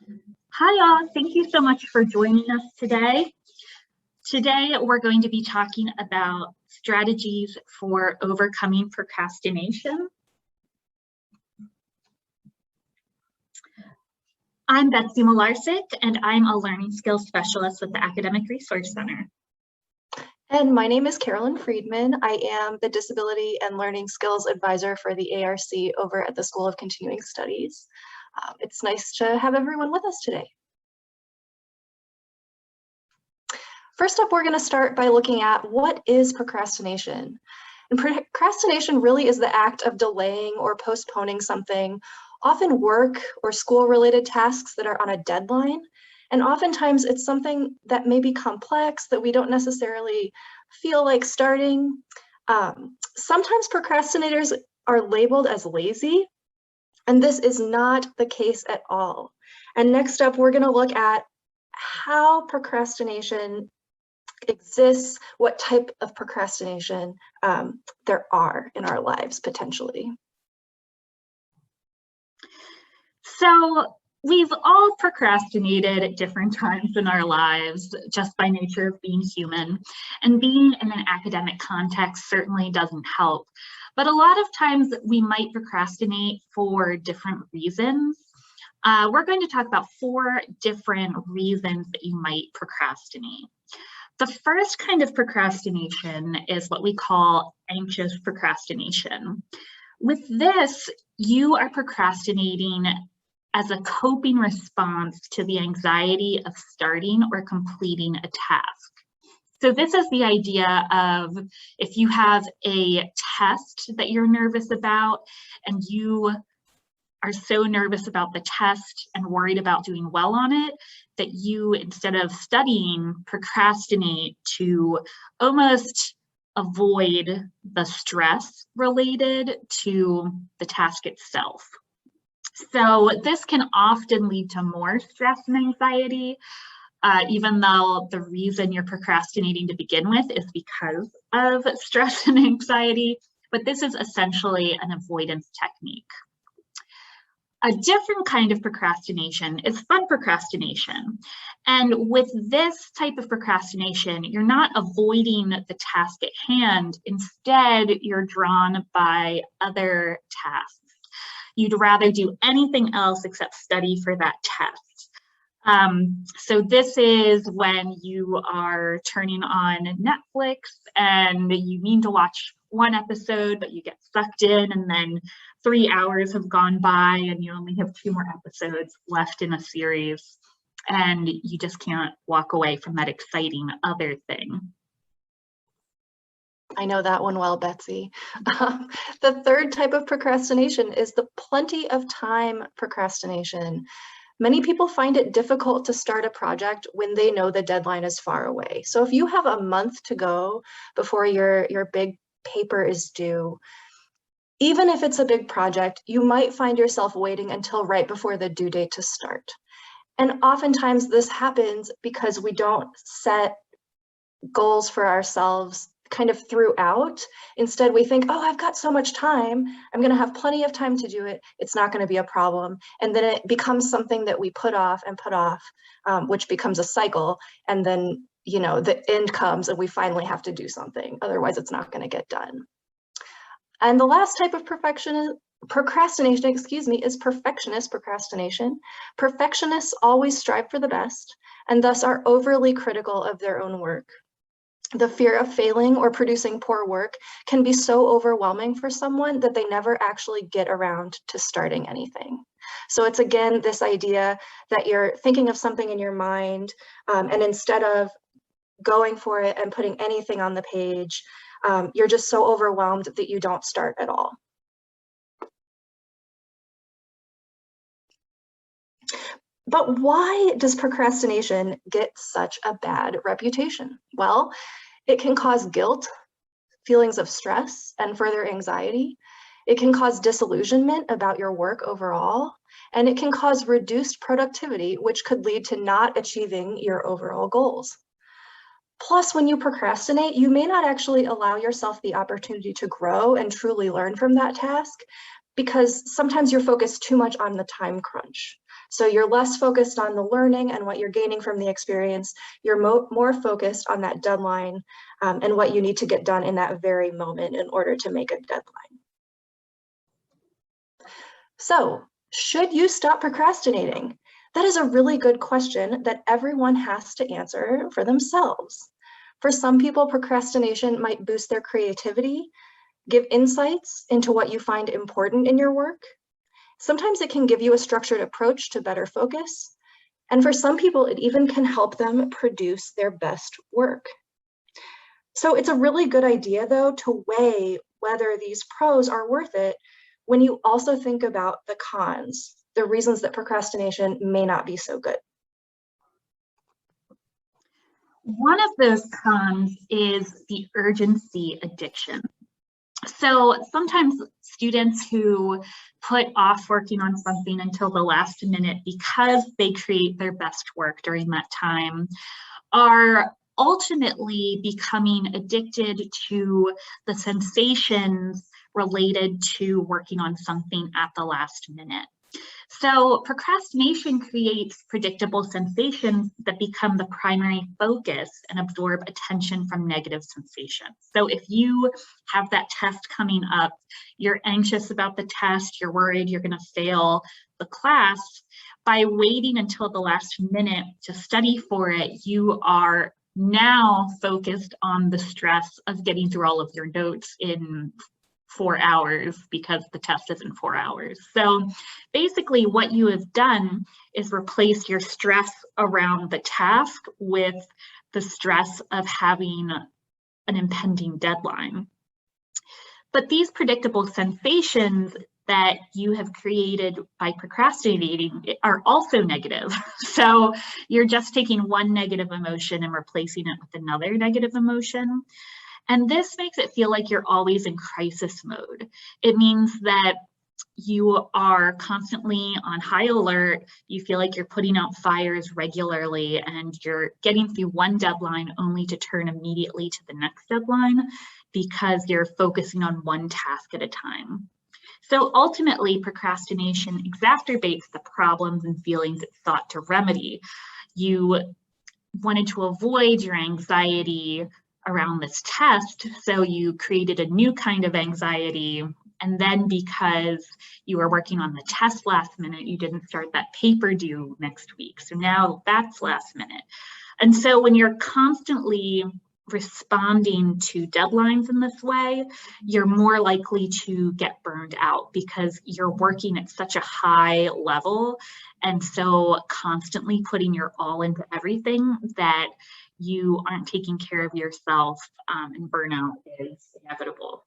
Hi all, thank you so much for joining us today. Today we're going to be talking about strategies for overcoming procrastination. I'm Betsy Malarczyk and I'm a learning skills specialist with the Academic Resource Center. And my name is Carolyn Friedman. I am the Disability and Learning Skills Advisor for the ARC over at the School of Continuing Studies. It's nice to have everyone with us today. First up, we're going to start by looking at what is procrastination. And procrastination really is the act of delaying or postponing something, often work or school-related tasks that are on a deadline. And oftentimes it's something that may be complex that we don't necessarily feel like starting. Sometimes procrastinators are labeled as lazy, and this is not the case at all. And next up, we're going to look at how procrastination exists, what type of procrastination there are in our lives potentially. So we've all procrastinated at different times in our lives just by nature of being human, and being in an academic context certainly doesn't help. But a lot of times we might procrastinate for different reasons. We're going to talk about 4 different reasons that you might procrastinate. The first kind of procrastination is what we call anxious procrastination. With this, you are procrastinating as a coping response to the anxiety of starting or completing a task. So this is the idea of if you have a test that you're nervous about and you are so nervous about the test and worried about doing well on it, that you, instead of studying, procrastinate to almost avoid the stress related to the task itself. So this can often lead to more stress and anxiety, even though the reason you're procrastinating to begin with is because of stress and anxiety, but this is essentially an avoidance technique. A different kind of procrastination is fun procrastination. And with this type of procrastination, you're not avoiding the task at hand. Instead, you're drawn by other tasks. You'd rather do anything else except study for that test. So this is when you are turning on Netflix and you mean to watch one episode, but you get sucked in and then 3 hours have gone by and you only have 2 more episodes left in a series and you just can't walk away from that exciting other thing. I know that one well, Betsy. The third type of procrastination is the plenty of time procrastination. Many people find it difficult to start a project when they know the deadline is far away. So if you have a month to go before your big paper is due, even if it's a big project, you might find yourself waiting until right before the due date to start. And oftentimes this happens because we don't set goals for ourselves kind of throughout. Instead, we think, oh, I've got so much time. I'm going to have plenty of time to do it. It's not going to be a problem. And then it becomes something that we put off, which becomes a cycle. And then, the end comes and we finally have to do something. Otherwise, it's not going to get done. And the last type of procrastination, is perfectionist procrastination. Perfectionists always strive for the best and thus are overly critical of their own work. The fear of failing or producing poor work can be so overwhelming for someone that they never actually get around to starting anything. So it's again this idea that you're thinking of something in your mind, and instead of going for it and putting anything on the page, you're just so overwhelmed that you don't start at all. But why does procrastination get such a bad reputation? Well, it can cause guilt, feelings of stress, and further anxiety. It can cause disillusionment about your work overall, and it can cause reduced productivity, which could lead to not achieving your overall goals. Plus, when you procrastinate, you may not actually allow yourself the opportunity to grow and truly learn from that task, because sometimes you're focused too much on the time crunch. So you're less focused on the learning and what you're gaining from the experience. You're more focused on that deadline and what you need to get done in that very moment in order to make a deadline. So, should you stop procrastinating? That is a really good question that everyone has to answer for themselves. For some people, procrastination might boost their creativity, give insights into what you find important in your work. Sometimes it can give you a structured approach to better focus. And for some people, it even can help them produce their best work. So it's a really good idea, though, to weigh whether these pros are worth it when you also think about the cons, the reasons that procrastination may not be so good. One of those cons is the urgency addiction. So sometimes students who put off working on something until the last minute because they create their best work during that time are ultimately becoming addicted to the sensations related to working on something at the last minute. So procrastination creates predictable sensations that become the primary focus and absorb attention from negative sensations. So if you have that test coming up, you're anxious about the test, you're worried you're going to fail the class, by waiting until the last minute to study for it, you are now focused on the stress of getting through all of your notes in 4 hours because the test is in 4 hours. So basically what you have done is replace your stress around the task with the stress of having an impending deadline. But these predictable sensations that you have created by procrastinating are also negative. So you're just taking one negative emotion and replacing it with another negative emotion. And this makes it feel like you're always in crisis mode. It means that you are constantly on high alert. You feel like you're putting out fires regularly and you're getting through one deadline only to turn immediately to the next deadline because you're focusing on one task at a time. So ultimately, procrastination exacerbates the problems and feelings it sought to remedy. You wanted to avoid your anxiety around this test, so you created a new kind of anxiety. And then because you were working on the test last minute, you didn't start that paper due next week. So now that's last minute. And so when you're constantly responding to deadlines in this way, you're more likely to get burned out because you're working at such a high level. And so constantly putting your all into everything that you aren't taking care of yourself, and burnout is inevitable.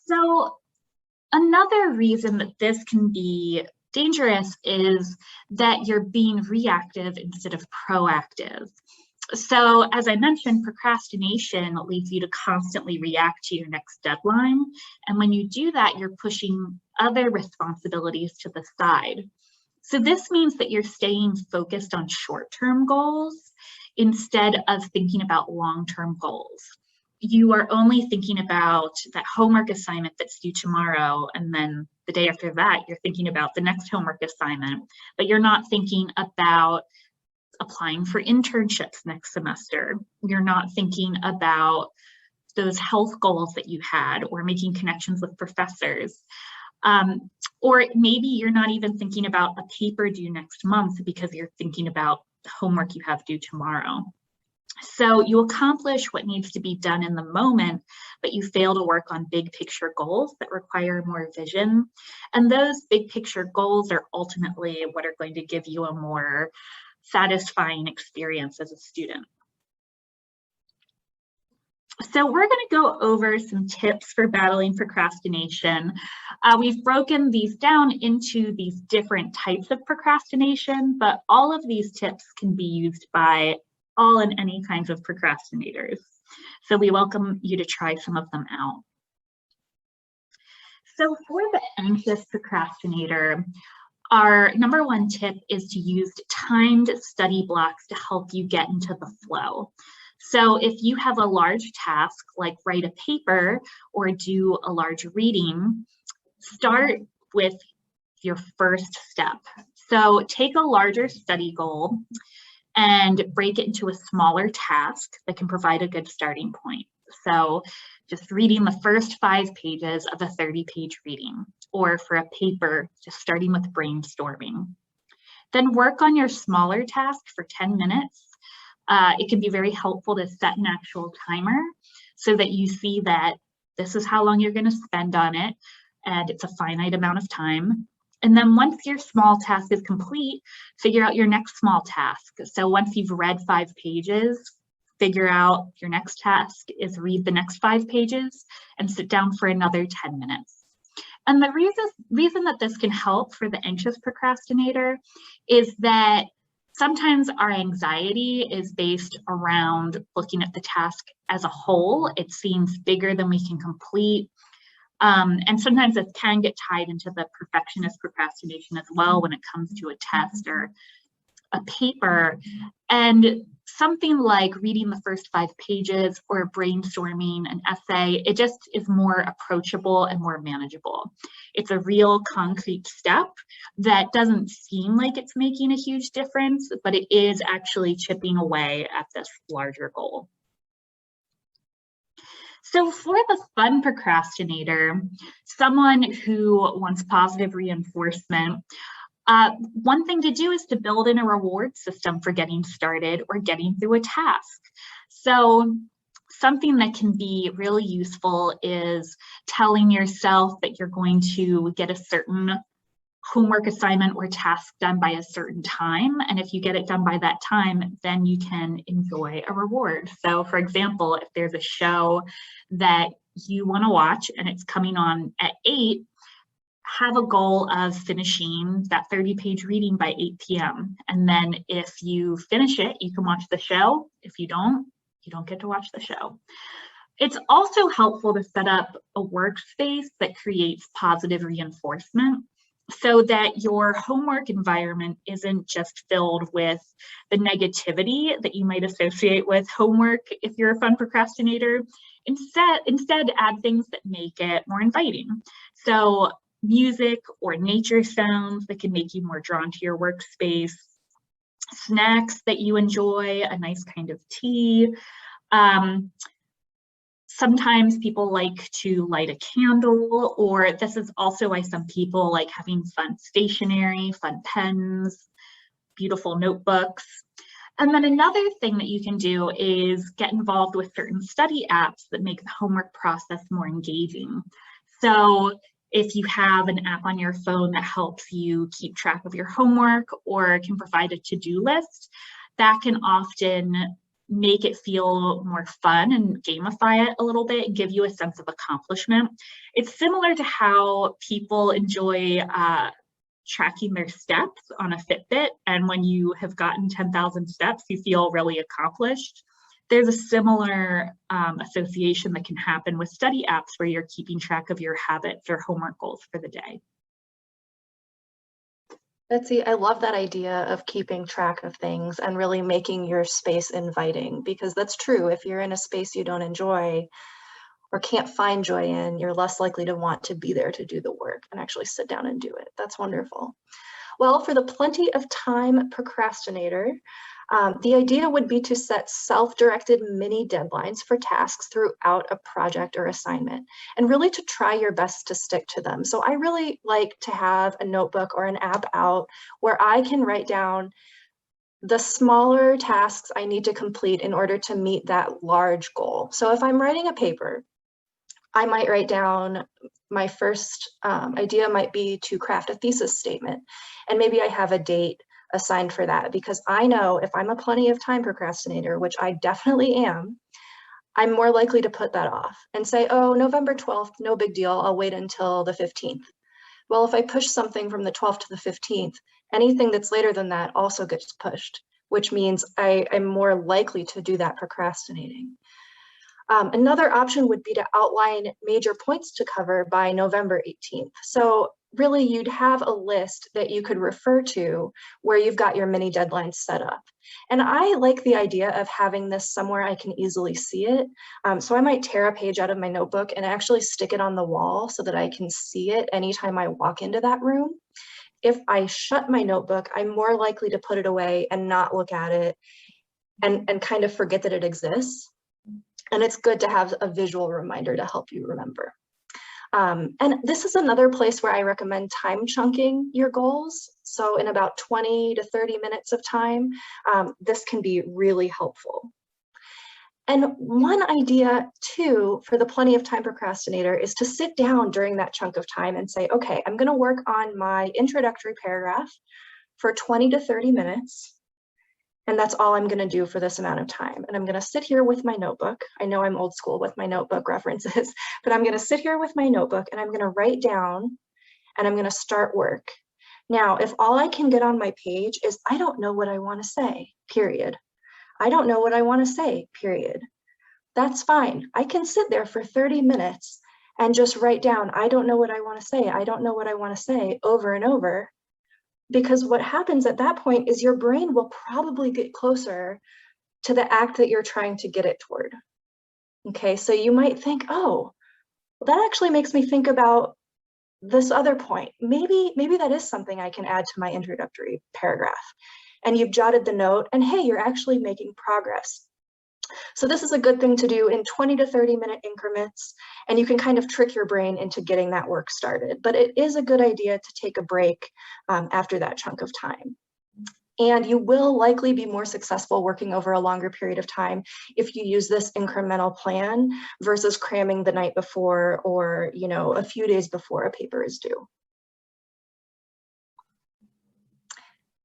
So another reason that this can be dangerous is that you're being reactive instead of proactive. So as I mentioned, procrastination leads you to constantly react to your next deadline. And when you do that, you're pushing other responsibilities to the side. So this means that you're staying focused on short-term goals instead of thinking about long-term goals. You are only thinking about that homework assignment that's due tomorrow, and then the day after that, you're thinking about the next homework assignment, but you're not thinking about applying for internships next semester. You're not thinking about those health goals that you had or making connections with professors. Or maybe you're not even thinking about a paper due next month because you're thinking about the homework you have due tomorrow. So you accomplish what needs to be done in the moment, but you fail to work on big picture goals that require more vision. And those big picture goals are ultimately what are going to give you a more satisfying experience as a student. So we're going to go over some tips for battling procrastination. We've broken these down into these different types of procrastination, but all of these tips can be used by all and any kinds of procrastinators. So we welcome you to try some of them out. So for the anxious procrastinator, our number one tip is to use timed study blocks to help you get into the flow. So if you have a large task like write a paper or do a large reading, start with your first step. So take a larger study goal and break it into a smaller task that can provide a good starting point. So just reading the first 5 pages of a 30-page reading, or for a paper, just starting with brainstorming. Then work on your smaller task for 10 minutes. It can be very helpful to set an actual timer so that you see that this is how long you're going to spend on it, and it's a finite amount of time. And then once your small task is complete, figure out your next small task. So once you've read 5 pages, figure out your next task is read the next 5 pages and sit down for another 10 minutes. And the reason that this can help for the anxious procrastinator is that sometimes our anxiety is based around looking at the task as a whole. It seems bigger than we can complete. And sometimes it can get tied into the perfectionist procrastination as well when it comes to a test or a paper. And something like reading the first 5 pages or brainstorming an essay, it just is more approachable and more manageable. It's a real concrete step that doesn't seem like it's making a huge difference, but it is actually chipping away at this larger goal. So for the fun procrastinator, someone who wants positive reinforcement, one thing to do is to build in a reward system for getting started or getting through a task. So something that can be really useful is telling yourself that you're going to get a certain homework assignment or task done by a certain time. And if you get it done by that time, then you can enjoy a reward. So for example, if there's a show that you want to watch and it's coming on at 8, have a goal of finishing that 30-page reading by 8 p.m. And then if you finish it, you can watch the show. If you don't get to watch the show. It's also helpful to set up a workspace that creates positive reinforcement, so that your homework environment isn't just filled with the negativity that you might associate with homework if you're a fun procrastinator. Instead, add things that make it more inviting. So music or nature sounds that can make you more drawn to your workspace, snacks that you enjoy, a nice kind of tea. Sometimes people like to light a candle, or this is also why some people like having fun stationery, fun pens, beautiful notebooks. And then another thing that you can do is get involved with certain study apps that make the homework process more engaging. So if you have an app on your phone that helps you keep track of your homework or can provide a to-do list, that can often make it feel more fun and gamify it a little bit, give you a sense of accomplishment. It's similar to how people enjoy tracking their steps on a Fitbit, and when you have gotten 10,000 steps, you feel really accomplished. There's a similar association that can happen with study apps where you're keeping track of your habits or homework goals for the day. Betsy, I love that idea of keeping track of things and really making your space inviting, because that's true. If you're in a space you don't enjoy or can't find joy in, you're less likely to want to be there to do the work and actually sit down and do it. That's wonderful. Well, for the plenty of time procrastinator, the idea would be to set self-directed mini deadlines for tasks throughout a project or assignment, and really to try your best to stick to them. So I really like to have a notebook or an app out where I can write down the smaller tasks I need to complete in order to meet that large goal. So if I'm writing a paper, I might write down my first idea might be to craft a thesis statement, and maybe I have a date assigned for that, because I know if I'm a plenty of time procrastinator, which I definitely am, I'm more likely to put that off and say, oh, November 12th, no big deal, I'll wait until the 15th. Well, if I push something from the 12th to the 15th, anything that's later than that also gets pushed, which means I'm more likely to do that procrastinating. Another option would be to outline major points to cover by November 18th. So really you'd have a list that you could refer to where you've got your mini deadlines set up. And I like the idea of having this somewhere I can easily see it. So I might tear a page out of my notebook and actually stick it on the wall so that I can see it anytime I walk into that room. if I shut my notebook, I'm more likely to put it away and not look at it and kind of forget that it exists. And it's good to have a visual reminder to help you remember. And this is another place where I recommend time chunking your goals. So in about 20 to 30 minutes of time, this can be really helpful. And one idea too for the plenty of time procrastinator is to sit down during that chunk of time and say, okay, I'm going to work on my introductory paragraph for 20 to 30 minutes. And that's all I'm going to do for this amount of time. And I'm going to sit here with my notebook. I know I'm old school with my notebook references, but I'm going to sit here with my notebook and I'm going to write down and I'm going to start work. Now, if all I can get on my page is, I don't know what I want to say, period. I don't know what I want to say, period. That's fine. I can sit there for 30 minutes and just write down, I don't know what I want to say. I don't know what I want to say over and over. Because what happens at that point is your brain will probably get closer to the act that you're trying to get it toward. Okay, so you might think, oh, well, that actually makes me think about this other point. Maybe that is something I can add to my introductory paragraph. And you've jotted the note and hey, you're actually making progress. So this is a good thing to do in 20 to 30 minute increments, and you can kind of trick your brain into getting that work started. But it is a good idea to take a break after that chunk of time. And you will likely be more successful working over a longer period of time if you use this incremental plan versus cramming the night before or, you know, a few days before a paper is due.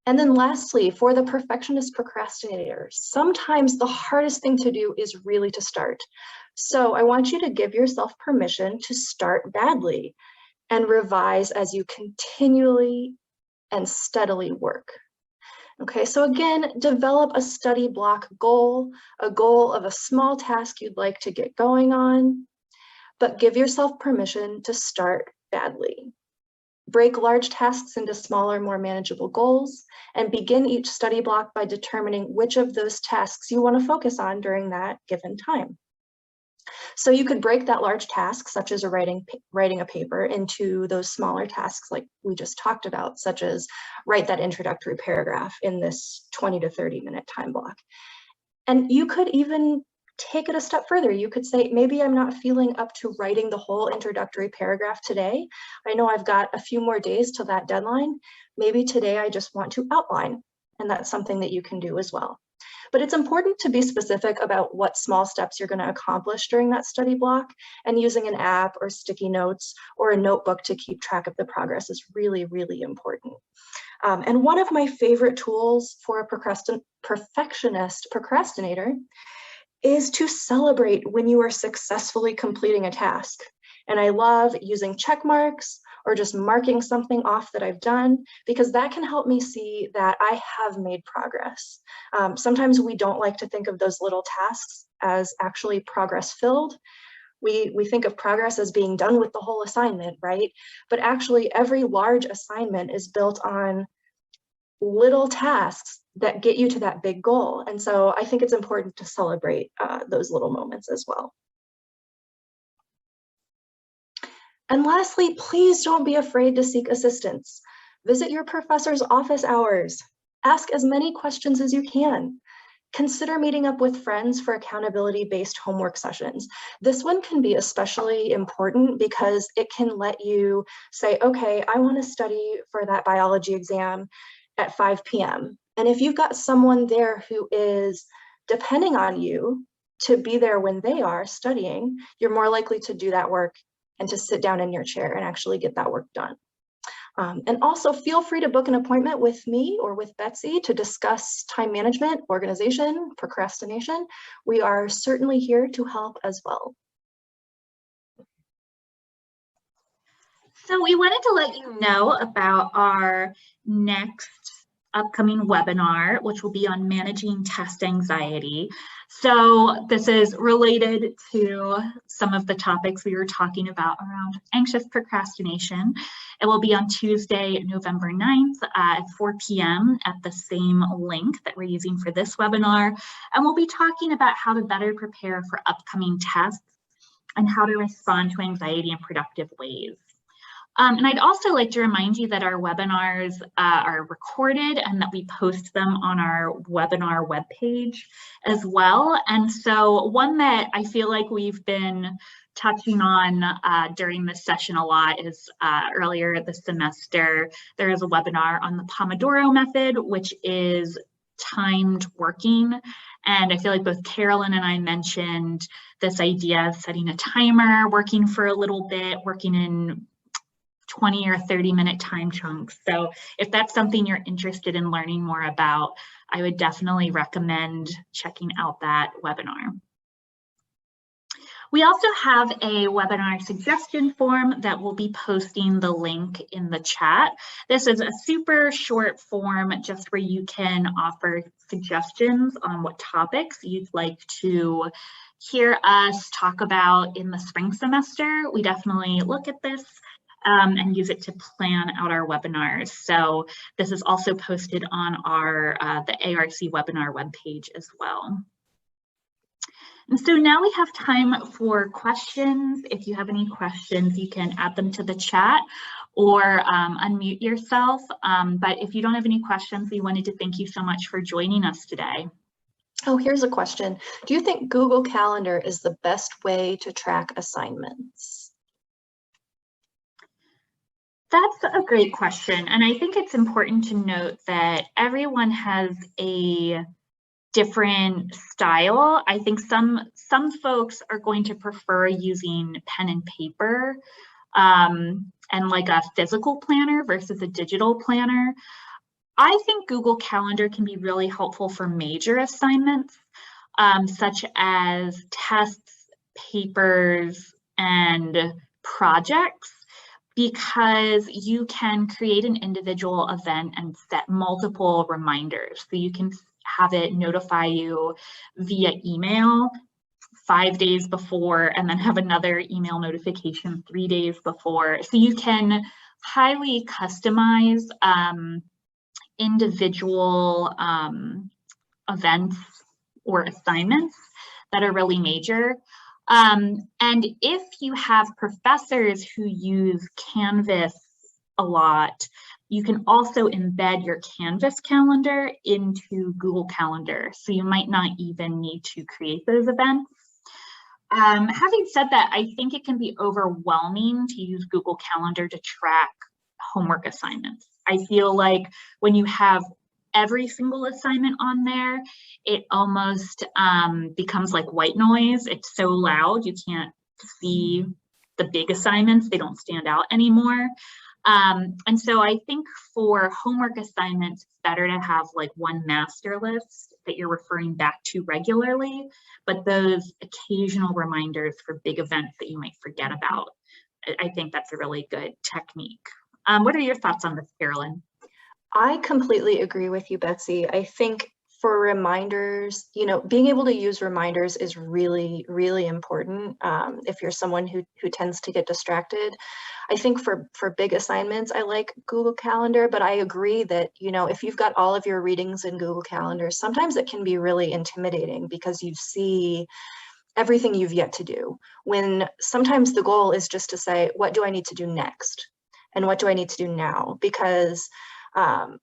And then lastly, for the perfectionist procrastinator, sometimes the hardest thing to do is really to start. So I want you to give yourself permission to start badly and revise as you continually and steadily work. Okay, so again, develop a study block goal, a goal of a small task you'd like to get going on, but give yourself permission to start badly. Break large tasks into smaller, more manageable goals, and begin each study block by determining which of those tasks you want to focus on during that given time. So you could break that large task, such as writing a paper, into those smaller tasks like we just talked about, such as write that introductory paragraph in this 20 to 30 minute time block. And you could even take it a step further. You could say, maybe I'm not feeling up to writing the whole introductory paragraph today. I know I've got a few more days till that deadline. Maybe today I just want to outline, and that's something that you can do as well. But it's important to be specific about what small steps you're going to accomplish during that study block, and using an app or sticky notes or a notebook to keep track of the progress is really, really important. And one of my favorite tools for a perfectionist procrastinator is to celebrate when you are successfully completing a task. And I love using check marks or just marking something off that I've done, because that can help me see that I have made progress. Sometimes we don't like to think of those little tasks as actually progress filled. We think of progress as being done with the whole assignment, right? But actually every large assignment is built on little tasks that get you to that big goal. And so I think it's important to celebrate those little moments as well. And lastly, please don't be afraid to seek assistance. Visit your professor's office hours. Ask as many questions as you can. Consider meeting up with friends for accountability-based homework sessions. This one can be especially important because it can let you say, okay, I want to study for that biology exam at 5 p.m. And if you've got someone there who is depending on you to be there when they are studying, you're more likely to do that work and to sit down in your chair and actually get that work done. And also feel free to book an appointment with me or with Betsy to discuss time management, organization, procrastination. We are certainly here to help as well. So we wanted to let you know about our next upcoming webinar, which will be on managing test anxiety. So this is related to some of the topics we were talking about around anxious procrastination. It will be on Tuesday, November 9th at 4 p.m. at the same link that we're using for this webinar. And we'll be talking about how to better prepare for upcoming tests and how to respond to anxiety in productive ways. And I'd also like to remind you that our webinars are recorded and that we post them on our webinar webpage as well. And so one that I feel like we've been touching on during this session a lot is earlier this semester, there is a webinar on the Pomodoro method, which is timed working. And I feel like both Carolyn and I mentioned this idea of setting a timer, working for a little bit, working in 20 or 30-minute time chunks. So if that's something you're interested in learning more about, I would definitely recommend checking out that webinar. We also have a webinar suggestion form that we'll be posting the link in the chat. This is a super short form just where you can offer suggestions on what topics you'd like to hear us talk about in the spring semester. We definitely look at this and use it to plan out our webinars. So this is also posted on our the ARC webinar webpage as well. And so now we have time for questions. If you have any questions, you can add them to the chat or unmute yourself. But if you don't have any questions, we wanted to thank you so much for joining us today. Oh, here's a question. Do you think Google Calendar is the best way to track assignments? That's a great question. And I think it's important to note that everyone has a different style. I think some folks are going to prefer using pen and paper and like a physical planner versus a digital planner. I think Google Calendar can be really helpful for major assignments, such as tests, papers, and projects, because you can create an individual event and set multiple reminders. So you can have it notify you via email 5 days before and then have another email notification 3 days before. So you can highly customize individual events or assignments that are really major. And if you have professors who use Canvas a lot, you can also embed your Canvas calendar into Google Calendar. So you might not even need to create those events. Having said that, I think it can be overwhelming to use Google Calendar to track homework assignments. I feel like when you have every single assignment on there, it almost becomes like white noise. It's so loud, you can't see the big assignments, they don't stand out anymore. And so I think for homework assignments, it's better to have like one master list that you're referring back to regularly, but those occasional reminders for big events that you might forget about, I think that's a really good technique. What are your thoughts on this, Carolyn? I completely agree with you, Betsy. I think for reminders, you know, being able to use reminders is really, really important if you're someone who tends to get distracted. I think for big assignments, I like Google Calendar, but I agree that, you know, if you've got all of your readings in Google Calendar, sometimes it can be really intimidating because you see everything you've yet to do, when sometimes the goal is just to say, what do I need to do next? And what do I need to do now? Because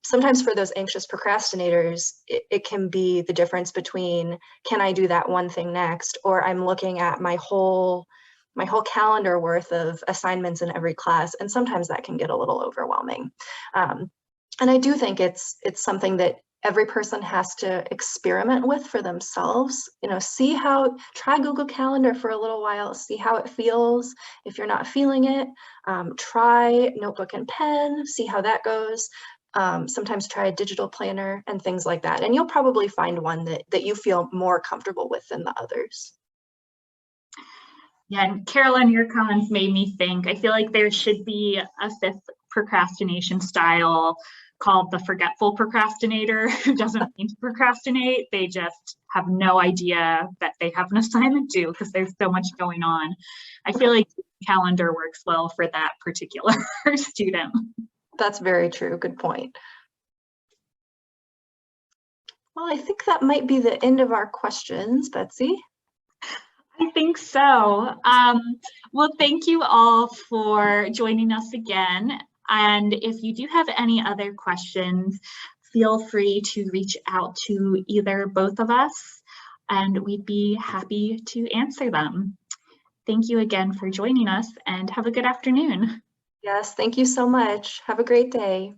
sometimes for those anxious procrastinators, it can be the difference between, can I do that one thing next? Or I'm looking at my whole calendar worth of assignments in every class. And sometimes that can get a little overwhelming. And I do think it's something that every person has to experiment with for themselves. You know, try Google Calendar for a little while, see how it feels. If you're not feeling it, try notebook and pen, see how that goes. Sometimes try a digital planner and things like that. And you'll probably find one that you feel more comfortable with than the others. Yeah, and Carolyn, your comments made me think, I feel like there should be a fifth procrastination style called the forgetful procrastinator, who doesn't mean to procrastinate. They just have no idea that they have an assignment due because there's so much going on. I feel like calendar works well for that particular student. That's very true. Good point. Well, I think that might be the end of our questions, Betsy. I think so. Well, thank you all for joining us again. And if you do have any other questions, feel free to reach out to either both of us, and we'd be happy to answer them. Thank you again for joining us, and have a good afternoon. Yes, thank you so much. Have a great day.